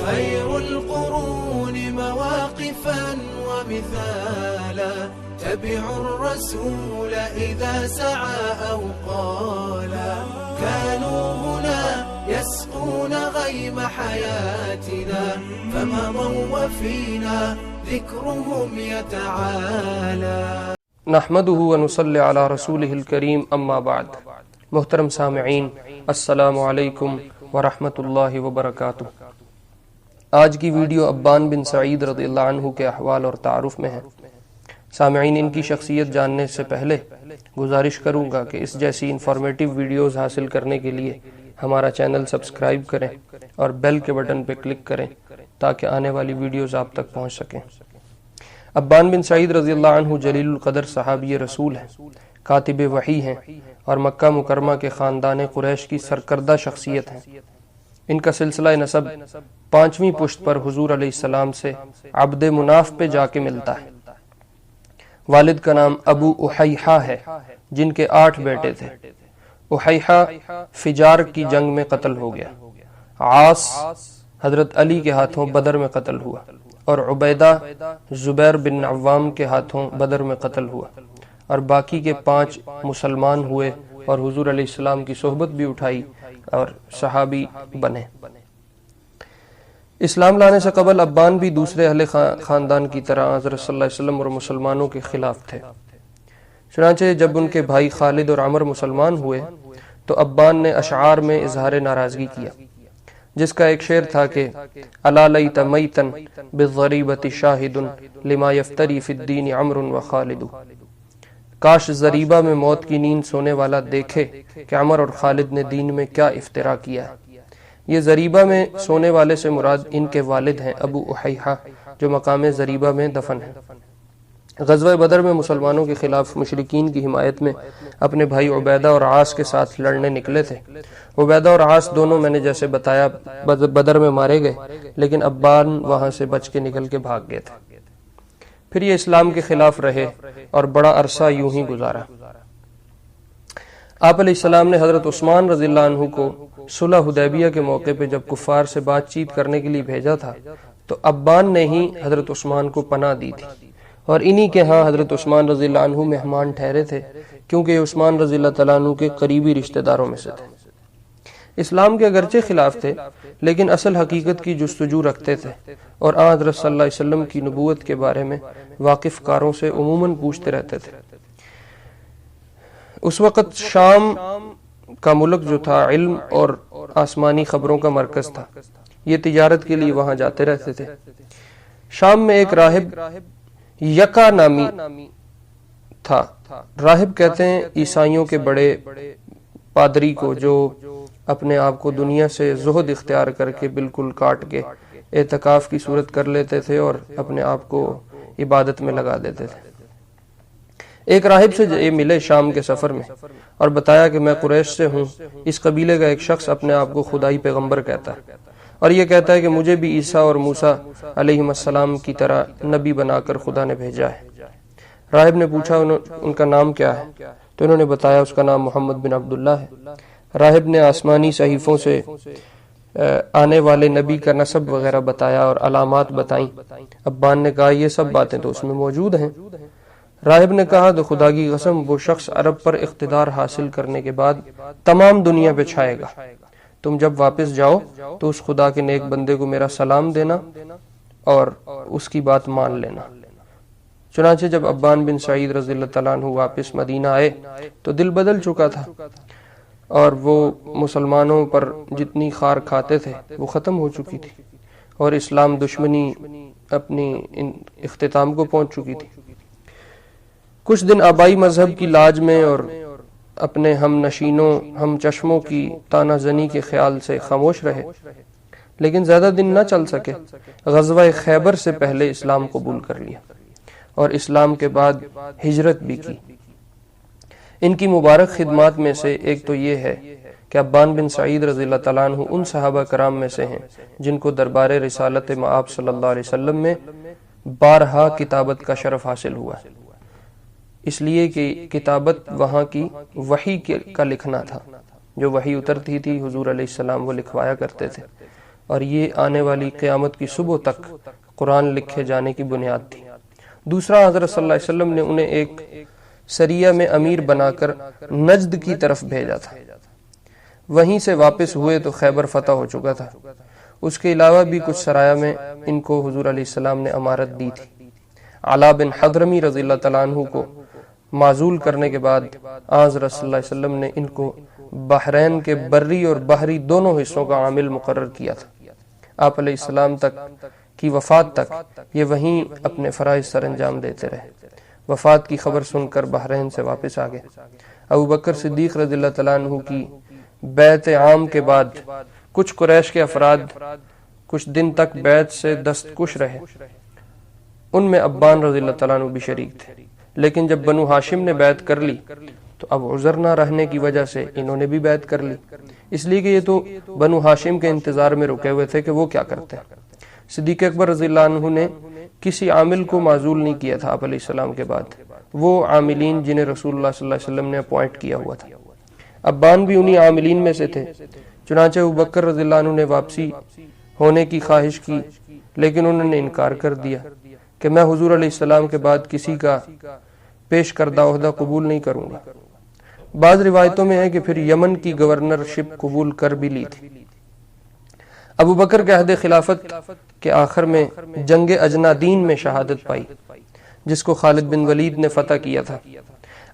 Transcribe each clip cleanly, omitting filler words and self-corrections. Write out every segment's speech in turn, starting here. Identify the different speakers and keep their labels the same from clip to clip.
Speaker 1: خير القرون مواقفا ومثالا تبعوا الرسول إذا سعى أو قالا كانوا هنا يسقون غيم حياتنا فمضوا وفينا ذكرهم يتعالى.
Speaker 2: نحمده ونصلي على رسوله الكريم اما بعد. محترم سامعین، السلام علیکم ورحمۃ اللہ وبرکاتہ. آج کی ویڈیو ابان بن سعید رضی اللہ عنہ کے احوال اور تعارف میں ہے. سامعین، ان کی شخصیت جاننے سے پہلے گزارش کروں گا کہ اس جیسی انفارمیٹیو ویڈیوز حاصل کرنے کے لیے ہمارا چینل سبسکرائب کریں اور بیل کے بٹن پہ کلک کریں تاکہ آنے والی ویڈیوز آپ تک پہنچ سکیں. ابان بن سعید رضی اللہ عنہ جلیل القدر صحابی رسول ہیں، کاتب وحی ہیں اور مکہ مکرمہ کے خاندان قریش کی سرکردہ شخصیت ہیں. ان کا سلسلہ نسب 5ویں پشت پر حضور علیہ السلام سے عبد مناف پہ جا کے ملتا ہے. والد کا نام ابو احیحہ ہے، جن کے 8 بیٹے تھے. احیحہ فجار کی جنگ میں قتل ہو گیا. عاص حضرت علی کے ہاتھوں بدر میں قتل ہوا اور عبیدہ زبیر بن عوام کے ہاتھوں بدر میں قتل ہوا، اور باقی کے 5 مسلمان ہوئے اور حضور علیہ السلام کی صحبت بھی اٹھائی اور صحابی بنے. اسلام لانے سے قبل ابان بھی دوسرے اہل خاندان کی طرح حضرت صلی اللہ علیہ وسلم اور مسلمانوں کے خلاف تھے. چنانچہ جب ان کے بھائی خالد اور عمر مسلمان ہوئے تو ابان نے اشعار میں اظہار ناراضگی کیا، جس کا ایک شعر تھا کہ الا لیت میتن بالضریبۃ شاہد لما یفتری فی الدین عمر و خالد. کاش ضریبہ میں موت کی نیند سونے والا دیکھے کہ عمر اور خالد نے دین میں کیا افترا کیا ہے. یہ ضریبہ میں سونے والے سے مراد ان کے والد ہیں ابو احیحہ، جو مقام ضریبہ میں دفن ہیں. غزوہ بدر میں مسلمانوں کے خلاف مشرکین کی حمایت میں اپنے بھائی عبیدہ اور عاص کے ساتھ لڑنے نکلے تھے. عبیدہ اور عاص دونوں میں نے جیسے بتایا بدر میں مارے گئے، لیکن ابان وہاں سے بچ کے نکل کے بھاگ گئے تھے. پھر یہ اسلام کے خلاف رہے اور بڑا عرصہ یوں ہی گزارا. آپ علیہ السلام نے حضرت عثمان رضی اللہ عنہ کو صلح حدیبیہ کے موقع پہ جب کفار سے بات چیت کرنے کے لیے بھیجا تھا تو ابان نے ہی حضرت عثمان کو پناہ دی تھی، اور انہی کے ہاں حضرت عثمان رضی اللہ عنہ مہمان ٹھہرے تھے، کیونکہ یہ عثمان رضی اللہ تعالیٰ عنہ کے قریبی رشتہ داروں میں سے تھے. اسلام کے اگرچہ خلاف تھے لیکن اصل حقیقت کی جستجو رکھتے تھے، اور آن حضرت صلی اللہ علیہ وسلم کی نبوت کے بارے میں واقف کاروں سے عموماً پوچھتے رہتے تھے. اس وقت شام کا ملک جو تھا علم اور آسمانی خبروں کا مرکز تھا. یہ تجارت کے لیے وہاں جاتے رہتے تھے. شام میں ایک راہب یکا نامی تھا. راہب کہتے ہیں عیسائیوں کے بڑے پادری کو جو اپنے آپ کو دنیا سے زہد اختیار کر کے بالکل کاٹ کے اعتکاف کی صورت کر لیتے تھے اور اپنے آپ کو عبادت میں لگا دیتے تھے. ایک راہب سے یہ ملے شام کے سفر میں اور بتایا کہ میں قریش سے ہوں. اس قبیلے کا ایک شخص اپنے آپ کو خدائی پیغمبر کہتا ہے اور یہ کہتا ہے کہ مجھے بھی عیسیٰ اور موسیٰ علیہ السلام کی طرح نبی بنا کر خدا نے بھیجا ہے. راہب نے پوچھا ان کا نام کیا ہے، تو انہوں نے بتایا اس کا نام محمد بن عبداللہ ہے. راہب نے آسمانی صحیفوں سے آنے والے نبی کا نسب وغیرہ بتایا اور علامات بتائیں. ابان نے کہا یہ سب باتیں تو اس میں موجود ہیں. راہب نے کہا تو خدا کی قسم وہ شخص عرب پر اقتدار حاصل کرنے کے بعد تمام دنیا پہ چھائے گا. تم جب واپس جاؤ تو اس خدا کے نیک بندے کو میرا سلام دینا اور اس کی بات مان لینا. چنانچہ جب ابان بن سعید رضی اللہ تعالیٰ عنہ واپس مدینہ آئے تو دل بدل چکا تھا، اور وہ مسلمانوں پر جتنی خار کھاتے تھے وہ ختم ہو چکی تھی، اور اسلام دشمنی اپنی اختتام کو پہنچ چکی تھی. کچھ دن آبائی مذہب کی لاج میں اور اپنے ہم نشینوں ہم چشموں کی تانہ زنی کے خیال سے خاموش رہے، لیکن زیادہ دن نہ چل سکے. غزوہ خیبر سے پہلے اسلام قبول کر لیا اور اسلام کے بعد ہجرت بھی کی. ان کی مبارک خدمات میں سے ایک تو یہ ہے کہ ابان بن سعید رضی اللہ تعالیٰ عنہ ان صحابہ کرام میں سے ہیں جن کو دربار رسالت مآب صلی اللہ علیہ وسلم میں 12 کتابت کا شرف حاصل ہوا ہے. اس لیے کہ کتابت وہاں کی وحی کا لکھنا تھا، جو وحی اترتی تھی حضور علیہ السلام وہ لکھوایا کرتے تھے. اور یہ آنے والی قیامت کی صبح تک قرآن لکھے جانے کی بنیاد تھی۔ دوسرا، حضرت صلی اللہ علیہ وسلم نے انہیں ایک سریہ میں امیر بنا کر نجد کی طرف بھیجا تھا۔ وہیں سے واپس ہوئے تو خیبر فتح ہو چکا تھا۔ اس کے علاوہ بھی کچھ سرایہ میں ان کو حضور علیہ السلام نے امارت دی تھی۔ علا بن حضرمی رضی اللہ تعالیٰ عنہ کو معزول کرنے کے بعد حضرت صلی اللہ علیہ وسلم نے ان کو بحرین کے بری اور بحری دونوں حصوں کا عامل مقرر کیا تھا۔ آپ علیہ السلام تک کی وفات تک یہ وہیں اپنے فرائض سر انجام دیتے رہے۔ وفات کی خبر سن کر بحرین سے واپس آ گئے۔ ابوبکر صدیق رضی اللہ تعالیٰ عنہ کی بیعت عام کے بعد کچھ قریش کے افراد کچھ دن تک بیعت سے دستکش رہے۔ ان میں عبان رضی اللہ تعالیٰ عنہ بھی شریک تھے، لیکن جب بنو ہاشم نے بیعت کر لی تو اب عذر نہ رہنے کی وجہ سے انہوں نے بھی بیعت کر لی، اس لیے کہ یہ تو بنو ہاشم کے انتظار میں رکے ہوئے تھے کہ وہ کیا کرتے ہیں۔ صدیق اکبر رضی اللہ عنہ نے کسی عامل کو معزول نہیں کیا تھا آپ علیہ السلام کے بعد، وہ عاملین جنہیں رسول اللہ صلی اللہ علیہ وسلم نے اپوائنٹ کیا ہوا تھا۔ عبان بھی انہی عاملین میں سے تھے۔ چنانچہ ابوبکر رضی اللہ عنہ نے واپسی ہونے کی خواہش کی، لیکن انہوں نے انکار کر دیا کہ میں حضور علیہ السلام کے بعد کسی کا پیش کردہ عہدہ قبول نہیں کروں گا۔ بعض روایتوں میں ہے کہ پھر یمن کی گورنرشپ قبول کر بھی لی تھی۔ ابوبکر کے عہد خلافت کے آخر میں جنگ اجنادین میں شہادت پائی، جس کو خالد بن ولید نے فتح کیا تھا۔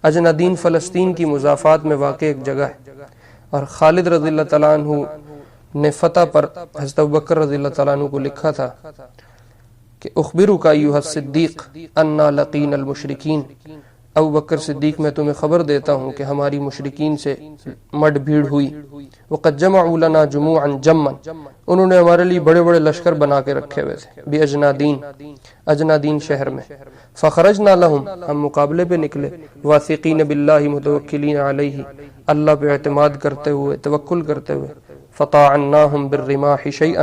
Speaker 2: اجنادین فلسطین کی مضافات میں واقع ایک جگہ ہے، اور خالد رضی اللہ تعالیٰ عنہ نے فتح پر حضرت ابوبکر رضی اللہ تعالیٰ عنہ کو لکھا تھا کہ اخبرک ایھا الصدیق انا لقین المشرکین، ابوبکر صدیق میں تمہیں خبر دیتا ہوں کہ ہماری مشرکین سے مڈ بھیڑ ہوئی۔ وقد جمعوا لنا جموعا جما، انہوں نے ہمارے لیے بڑے بڑے لشکر بنا کے رکھے ہوئے تھے، باجنادین، اجنادین شہر میں۔ فخرجنا لهم، ہم مقابلے پہ نکلے، واثقین باللہ متوکلین علیہ، اللہ پہ اعتماد کرتے ہوئے، توکل کرتے ہوئے۔ فطعناهم بالرماح شیئا،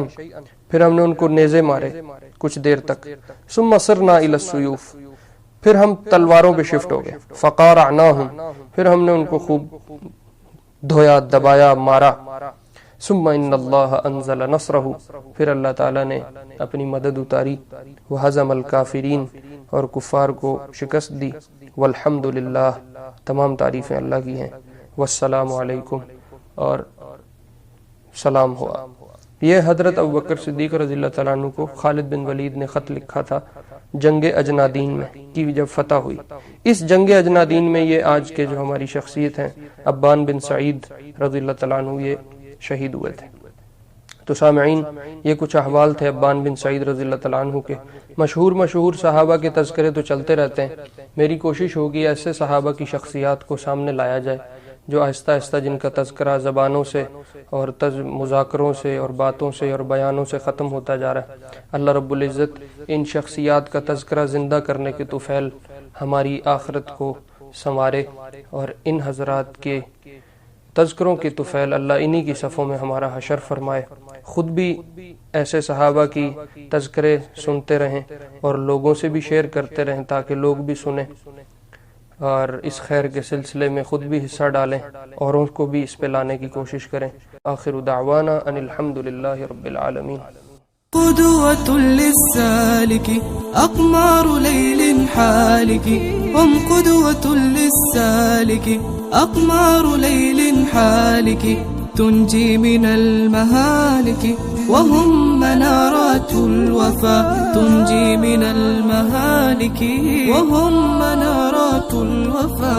Speaker 2: پھر ہم نے ان کو نیزے مارے کچھ دیر تک۔ ثم صرنا الی السیوف، پھر ہم تلواروں پہ شفٹ ہو گئے۔ فقارعناهم، پھر ہم نے ان کو خوب دھویا، دبایا، مارا۔ ثم ان اللہ انزل نصرہ، پھر اللہ تعالیٰ نے اپنی مدد اتاری، وہزم الکافرین، اور کفار کو شکست دی۔ والحمد للہ، تمام تعریفیں اللہ کی ہیں۔ والسلام علیکم، اور سلام ہوا۔ یہ حضرت ابوبکر صدیق رضی اللہ تعالیٰ عنہ کو خالد بن ولید نے خط لکھا تھا جنگ اجنادین میں کی جب فتح ہوئی۔ اس جنگ اجنادین میں یہ آج کے جو ہماری شخصیت ہیں عبان بن سعید رضی اللہ تعالیٰ عنہ یہ شہید ہوئے تھے۔ تو سامعین، یہ کچھ احوال تھے عبان بن سعید رضی اللہ تعالیٰ عنہ کے۔ مشہور صحابہ کے تذکرے تو چلتے رہتے ہیں، میری کوشش ہوگی ایسے صحابہ کی شخصیات کو سامنے لایا جائے جو آہستہ آہستہ جن کا تذکرہ زبانوں سے اور مذاکروں سے اور باتوں سے اور بیانوں سے ختم ہوتا جا رہا ہے۔ اللہ رب العزت ان شخصیات کا تذکرہ زندہ کرنے کے توفیل ہماری آخرت کو سنوارے، اور ان حضرات کے تذکروں کی توفیل اللہ انہی کی صفوں میں ہمارا حشر فرمائے۔ خود بھی ایسے صحابہ کی تذکرے سنتے رہیں اور لوگوں سے بھی شیئر کرتے رہیں تاکہ لوگ بھی سنیں، اور اس خیر کے سلسلے میں خود بھی حصہ ڈالیں، اوروں کو بھی اس پہ لانے کی کوشش کریں۔ آخر دعوانا ان الحمد للہ رب العالمین۔
Speaker 1: قدوة للسالك أقمار ليل حالك، هم قدوة للسالك أقمار ليل حالك، تنجي من المهالك، وهم منارات الوفا تنجي من المهالك، وهم منارات الوفا